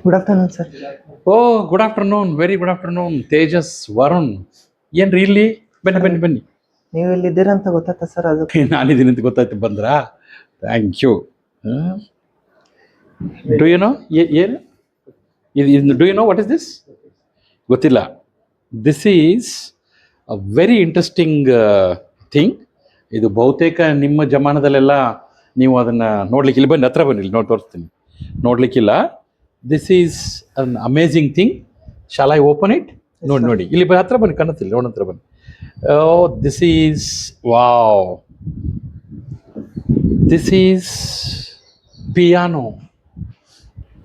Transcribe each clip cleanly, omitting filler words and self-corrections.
Good afternoon sir. Oh, good afternoon, very good afternoon. Tejas, Varun, ಏನ್ರಿ ಇಲ್ಲಿ? ಬನ್ನಿ ಬನ್ನಿ ಬನ್ನಿ. ನೀವು ಇಲ್ಲಿದ್ದೀರಾ ಅಂತ ಗೊತ್ತಾಯ್ತಾ ಸರ್? ಅದು ನಾನಿದ್ದೀನಿ ಅಂತ ಗೊತ್ತಾಯ್ತು, ಬಂದ್ರಾ? Thank you. Do you know ಏನು ಇದು? Do you know what is this? ಗೊತ್ತಿಲ್ಲ. This is a very interesting thing. ಇದು ಬಹುತೇಕ ನಿಮ್ಮ ಜಮಾನದಲ್ಲೆಲ್ಲ ನೀವು ಅದನ್ನು ನೋಡ್ಲಿಕ್ಕೆ, ಇಲ್ಲಿ ಬನ್ನಿ, ಹತ್ರ ಬನ್ನಿ, ಇಲ್ಲಿ ನೋಡಿ ತೋರಿಸ್ತೀನಿ. ನೋಡ್ಲಿಕ್ಕಿಲ್ಲ. This is an amazing thing. Shall I open it? ನೋಡಿ ನೋಡಿ, ಇಲ್ಲಿ ಹತ್ರ ಬನ್ನಿ, ಕಾಣುತ್ತಿಲ್ಲ, ನೋಡ ಹತ್ರ ಬನ್ನಿ. Oh, this is wow. This is piano.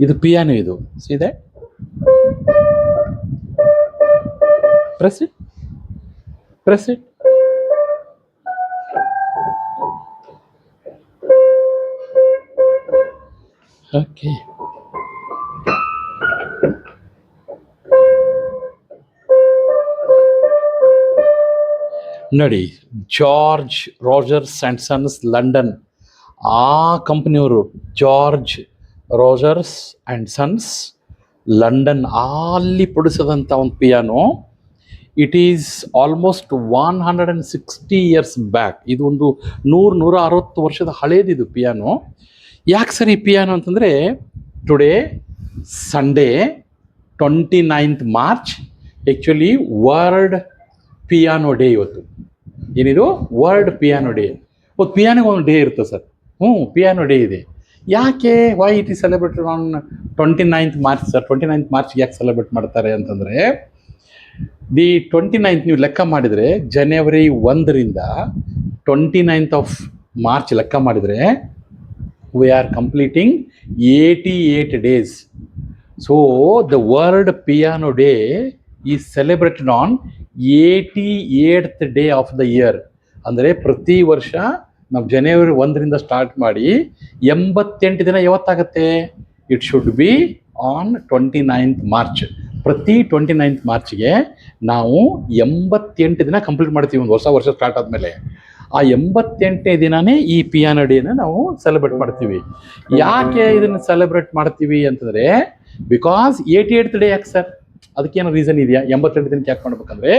ಇದು ಪಿಯಾನೋ. ಇದು ಸೀದೆ press it, press it. Okay, ನೋಡಿ, George Rogers and Sons, London. ಆ ಕಂಪ್ನಿಯವರು George Rogers and Sons, London, ಅಲ್ಲಿ ಪಡಿಸೋದಂಥ ಒಂದು piano. It is almost 160 years back. ಇದು ಒಂದು 160 ವರ್ಷದ ಹಳೇದಿದು ಪಿಯಾನೋ. ಯಾಕೆ ಸರ್ ಈ ಪಿಯಾನೋ ಅಂತಂದರೆ, today Sunday 29th March actually world piano day. ಇವತ್ತು ಏನಿದು? World piano day. ಒಂದು ಪಿಯಾನೋಗೆ ಒಂದು ಡೇ ಇರುತ್ತೆ ಸರ್. ಪಿಯಾನೋ ಡೇ ಇದೆ. ಯಾಕೆ? Why it is celebrated on 29th March sir? 29th March ಯಾಕೆ ಸೆಲೆಬ್ರೇಟ್ ಮಾಡ್ತಾರೆ ಅಂತಂದರೆ, ದಿ 29th ನೀವು ಲೆಕ್ಕ ಮಾಡಿದರೆ, January 1ರಿಂದ 29th March ಲೆಕ್ಕ ಮಾಡಿದರೆ, we are completing 88 days. So the World Piano Day is celebrated on 88th day of the year. ಅಂದರೆ ಪ್ರತಿ ವರ್ಷ ನಾವು January 1ರಿಂದ ಸ್ಟಾರ್ಟ್ ಮಾಡಿ 88 ದಿನ ಯಾವತ್ತಾಗತ್ತೆ? It should be on 29th March. ಪ್ರತಿ 29th Marchಗೆ ನಾವು 88 ದಿನ ಕಂಪ್ಲೀಟ್ ಮಾಡ್ತೀವಿ. ಒಂದು ವರ್ಷ ಸ್ಟಾರ್ಟ್ ಆದಮೇಲೆ ಆ 88ನೇ ದಿನನೇ ಈ ಪಿಯಾನೋ ಡೇನ ನಾವು ಸೆಲೆಬ್ರೇಟ್ ಮಾಡ್ತೀವಿ. ಯಾಕೆ ಇದನ್ನು ಸೆಲೆಬ್ರೇಟ್ ಮಾಡ್ತೀವಿ ಅಂತಂದರೆ, ಬಿಕಾಸ್ 88th ಡೇ. ಯಾಕೆ ಸರ್? ಅದಕ್ಕೇನೋ ರೀಸನ್ ಇದೆಯಾ? 88 ದಿನಕ್ಕೆ ಯಾಕೆ ಮಾಡ್ಬೇಕಂದ್ರೆ,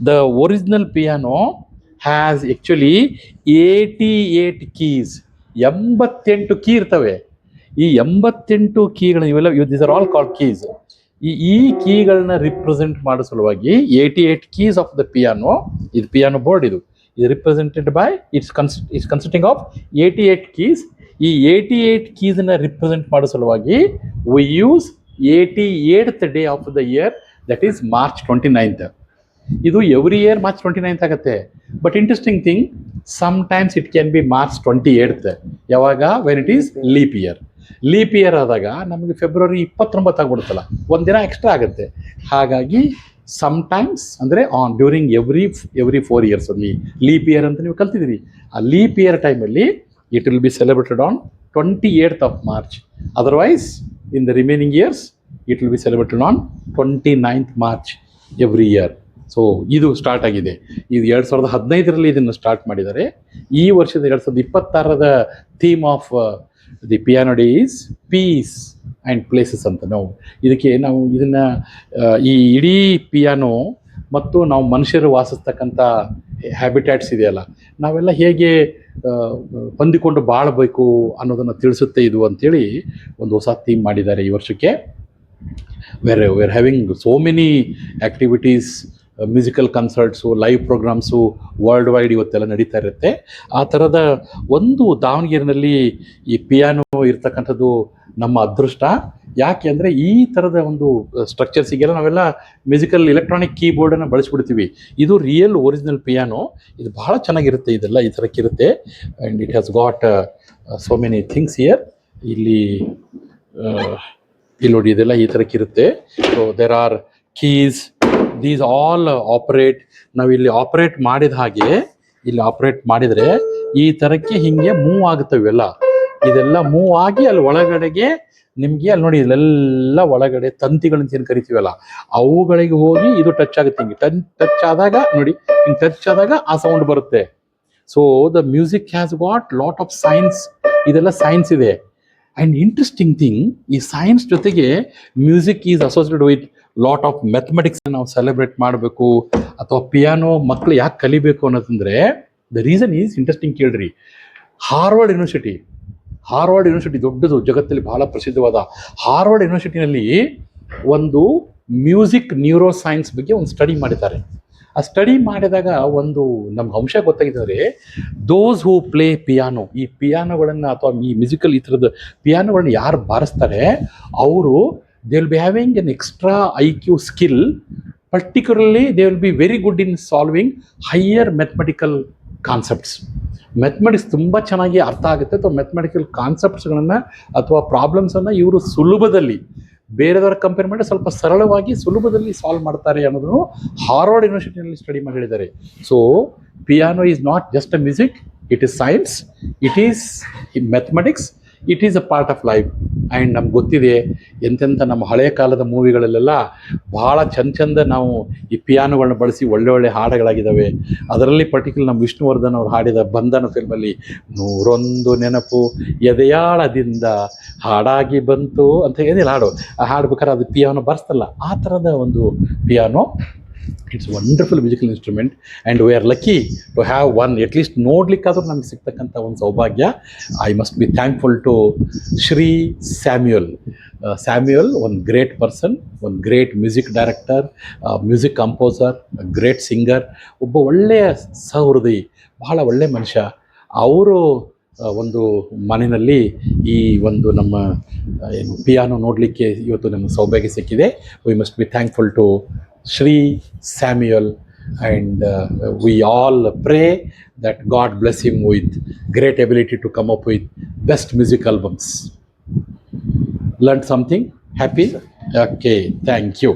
the original piano has actually 88 keys. 88 key ಇರ್ತವೆ. ಈ 88 ಕೀಗಳನ್ನ ಇವೆಲ್ಲ, these are all called keys. ಈ ಕೀಗಳನ್ನ ರಿಪ್ರೆಸೆಂಟ್ ಮಾಡೋ ಸಲುವಾಗಿ 88 ಕೀಸ್ ಆಫ್ ದ ಪಿಯಾನೋ. ಇದು ಪಿಯಾನೋ ಬೋರ್ಡ್. ಇದು represented by it's consisting of 88 keys. ಈ 88 ಕೀಸನ್ನ ರಿಪ್ರೆಸೆಂಟ್ ಮಾಡೋ ಸಲುವಾಗಿ we use 88th day of the year, that is March 29th. ಇದು ಎವ್ರಿ ಇಯರ್ March 29th ಆಗುತ್ತೆ. But interesting thing, sometimes it can be March 28th. ಯಾವಾಗ? When it is leap year. Leap year ಆದಾಗ ನಮಗೆ February 29 ಆಗ್ಬಿಡುತ್ತಲ್ಲ, ಒಂದಿನ extra ಆಗುತ್ತೆ. ಹಾಗಾಗಿ sometimes ಅಂದರೆ during every 4 years ಅಲ್ಲಿ ಲೀಪ್ ಇಯರ್ ಅಂತ ನೀವು ಕಲ್ತಿದ್ದೀರಿ. ಆ ಲೀಪ್ ಇಯರ್ ಟೈಮಲ್ಲಿ it will be celebrated on 28th March. Otherwise in the remaining years it will be celebrated on 29th March every year. So ಇದು ಸ್ಟಾರ್ಟ್ ಆಗಿದೆ. ಇದು 2015ರಲ್ಲಿ ಇದನ್ನು ಸ್ಟಾರ್ಟ್ ಮಾಡಿದ್ದಾರೆ. ಈ ವರ್ಷದ 2026ರ theme of the piano day is peace and places ಅಂತ. ನಾವು ಇದನ್ನು ಈ ಇಡೀ ಪಿಯಾನೋ ಮತ್ತು ನಾವು ಮನುಷ್ಯರು ವಾಸಿಸ್ತಕ್ಕಂಥ ಹ್ಯಾಬಿಟ್ಯಾಟ್ಸ್ ಇದೆಯಲ್ಲ, ನಾವೆಲ್ಲ ಹೇಗೆ ಹೊಂದಿಕೊಂಡು ಬಾಳಬೇಕು ಅನ್ನೋದನ್ನು ತಿಳಿಸುತ್ತೆ ಇದು ಅಂಥೇಳಿ ಒಂದು ಹೊಸ ಥೀಮ್ ಮಾಡಿದ್ದಾರೆ ಈ ವರ್ಷಕ್ಕೆ. Where having so many activities, musical concerts, live programmes world wide ಇವತ್ತೆಲ್ಲ ನಡೀತಾ ಇರುತ್ತೆ. ಆ ಥರದ ಒಂದು ದಾವಣಗೆರೆಯಲ್ಲಿ ಈ ಪಿಯಾನೋ ಇರ್ತಕ್ಕಂಥದ್ದು ನಮ್ಮ ಅದೃಷ್ಟ. ಯಾಕೆ ಅಂದರೆ ಈ ಥರದ ಒಂದು ಸ್ಟ್ರಕ್ಚರ್ಸಿಗೆಲ್ಲ ನಾವೆಲ್ಲ ಮ್ಯೂಸಿಕಲ್ ಎಲೆಕ್ಟ್ರಾನಿಕ್ ಕೀಬೋರ್ಡನ್ನು ಬಳಸ್ಬಿಡ್ತೀವಿ. ಇದು ರಿಯಲ್ ಒರಿಜಿನಲ್ ಪಿಯಾನೋ. ಇದು ಬಹಳ ಚೆನ್ನಾಗಿರುತ್ತೆ. ಇದೆಲ್ಲ ಈ ಥರಕ್ಕಿರುತ್ತೆ. And it has got so many things here. ಇಲ್ಲಿ ನೋಡಿ, ಇದೆಲ್ಲ ಈ ಥರಕ್ಕಿರುತ್ತೆ. So there are keys, these all operate. ನಾವಿಲ್ಲಿ ಆಪರೇಟ್ ಮಾಡಿದ ಹಾಗೆ ಇಲ್ಲಿ ಆಪರೇಟ್ ಮಾಡಿದರೆ ಈ ಥರಕ್ಕೆ ಹಿಂಗೆ ಮೂವ್ ಆಗುತ್ತವೆಲ್ಲ. ಇದೆಲ್ಲ ಮೂವ್ ಆಗಿ ಅಲ್ಲಿ ಒಳಗಡೆಗೆ ನಿಮಗೆ ಅಲ್ಲಿ ನೋಡಿ, ಇಲ್ಲೆಲ್ಲ ಒಳಗಡೆ ತಂತಿಗಳಂತ ಏನು ಕರಿತೀವಲ್ಲ, ಅವುಗಳಿಗೆ ಹೋಗಿ ಇದು ಟಚ್ ಆಗುತ್ತೆ. ಹಿಂಗೆ ಟಚ್ ಆದಾಗ ನೋಡಿ, ಹಿಂಗೆ ಟಚ್ ಆದಾಗ ಆ ಸೌಂಡ್ ಬರುತ್ತೆ. So the music has got lot of science. ಇದೆಲ್ಲ ಸೈನ್ಸ್ ಇದೆ. ಆ್ಯಂಡ್ ಇಂಟ್ರೆಸ್ಟಿಂಗ್ ಥಿಂಗ್, ಈ ಸೈನ್ಸ್ ಜೊತೆಗೆ music is associated with lot of mathematics ನಾವು ಸೆಲೆಬ್ರೇಟ್ ಮಾಡಬೇಕು, ಅಥವಾ ಪಿಯಾನೋ ಮಕ್ಕಳು ಯಾಕೆ ಕಲಿಬೇಕು ಅನ್ನೋದಂದರೆ ದ ರೀಸನ್ ಈಸ್ ಇಂಟ್ರೆಸ್ಟಿಂಗ್. ಕೇಳ್ರಿ, ಹಾರ್ವರ್ಡ್ ಯೂನಿವರ್ಸಿಟಿ ದೊಡ್ಡದು, ಜಗತ್ತಲ್ಲಿ ಬಹಳ ಪ್ರಸಿದ್ಧವಾದ ಹಾರ್ವರ್ಡ್ ಯೂನಿವರ್ಸಿಟಿನಲ್ಲಿ ಒಂದು ಮ್ಯೂಸಿಕ್ ನ್ಯೂರೋ ಸೈನ್ಸ್ ಬಗ್ಗೆ ಒಂದು ಸ್ಟಡಿ ಮಾಡಿದ್ದಾರೆ. ಆ ಸ್ಟಡಿ ಮಾಡಿದಾಗ ಒಂದು ನಮ್ಗೆ ಅಂಶ ಗೊತ್ತಾಗಿದ್ದಾರೆ, ದೋಸ್ ಹೂ ಪ್ಲೇ ಪಿಯಾನೋ, ಈ ಪಿಯಾನೋಗಳನ್ನು ಅಥವಾ ಈ ಮ್ಯೂಸಿಕಲ್ ಈ ಥರದ ಪಿಯಾನೋಗಳನ್ನ ಯಾರು ಬಾರಿಸ್ತಾರೆ ಅವರು they will be having N extra IQ skill, particularly they will be very good in solving higher mathematical concepts. Mathematics ತುಂಬ ಚೆನ್ನಾಗಿ ಅರ್ಥ ಆಗುತ್ತೆ, ಅಥವಾ ಮ್ಯಾಥಮೆಟಿಕಲ್ ಕಾನ್ಸೆಪ್ಟ್ಸ್ಗಳನ್ನು ಅಥವಾ ಪ್ರಾಬ್ಲಮ್ಸನ್ನು ಇವರು ಸುಲಭದಲ್ಲಿ ಬೇರೆದವ್ರ ಕಂಪೇರ್ ಮಾಡಿ ಸ್ವಲ್ಪ ಸರಳವಾಗಿ ಸುಲಭದಲ್ಲಿ ಸಾಲ್ವ್ ಮಾಡ್ತಾರೆ ಅನ್ನೋದನ್ನು ಹಾರ್ವರ್ಡ್ ಯೂನಿವರ್ಸಿಟಿನಲ್ಲಿ ಸ್ಟಡಿ ಮಾಡಿ ಹೇಳಿದ್ದಾರೆ. So piano is not just a music, it is science, it is mathematics, it is a part of life. And ನಮ್ಗೆ ಗೊತ್ತಿದೆ ಎಂತೆಂಥ ನಮ್ಮ ಹಳೆಯ ಕಾಲದ ಮೂವಿಗಳಲ್ಲೆಲ್ಲ ಭಾಳ ಚಂದ ನಾವು ಈ ಪಿಯಾನೋಗಳನ್ನ ಬಳಸಿ ಒಳ್ಳೆ ಹಾಡುಗಳಾಗಿದ್ದಾವೆ. ಅದರಲ್ಲಿ ಪರ್ಟಿಕ್ಯುಲರ್ ನಮ್ಮ ವಿಷ್ಣುವರ್ಧನ್ ಅವ್ರು ಹಾಡಿದ ಬಂಧನ ಫಿಲ್ಮಲ್ಲಿ 101 ನೆನಪು ಎದೆಯಾಳದಿಂದ ಹಾಡಾಗಿ ಬಂತು ಅಂತ ಏನಿಲ್ಲ ಹಾಡು, ಆ ಹಾಡ್ಬೇಕಾದ್ರೆ ಅದು ಪಿಯಾನೋ ಬರ್ಸ್ತಲ್ಲ, ಆ ಥರದ ಒಂದು piano. It's wonderful musical instrument and we are lucky to have one, at least ನೋಡ್ಲಿಕ್ಕಾದ್ರೂ ನಮಗೆ ಸಿಗ್ತಕ್ಕಂಥ ಒಂದು ಸೌಭಾಗ್ಯ. I must be thankful to Shri Samuel, ಒಂದು ಗ್ರೇಟ್ ಪರ್ಸನ್, ಒಂದು great music director, music composer, great singer, ಒಬ್ಬ ಒಳ್ಳೆಯ ಸಹೃದಯಿ, ಬಹಳ ಒಳ್ಳೆಯ ಮನುಷ್ಯ. ಅವರು ಒಂದು ಮನೆಯಲ್ಲಿ ಈ ಒಂದು ನಮ್ಮ ಏನು ಪಿಯಾನೋ ನೋಡಲಿಕ್ಕೆ ಇವತ್ತು ನಮಗೆ ಸೌಭಾಗ್ಯ ಸಿಕ್ಕಿದೆ. We must be thankful to Sri Samuel, and we all pray that God bless him with great ability to come up with best music albums. Learned something? Happy? Okay, thank you.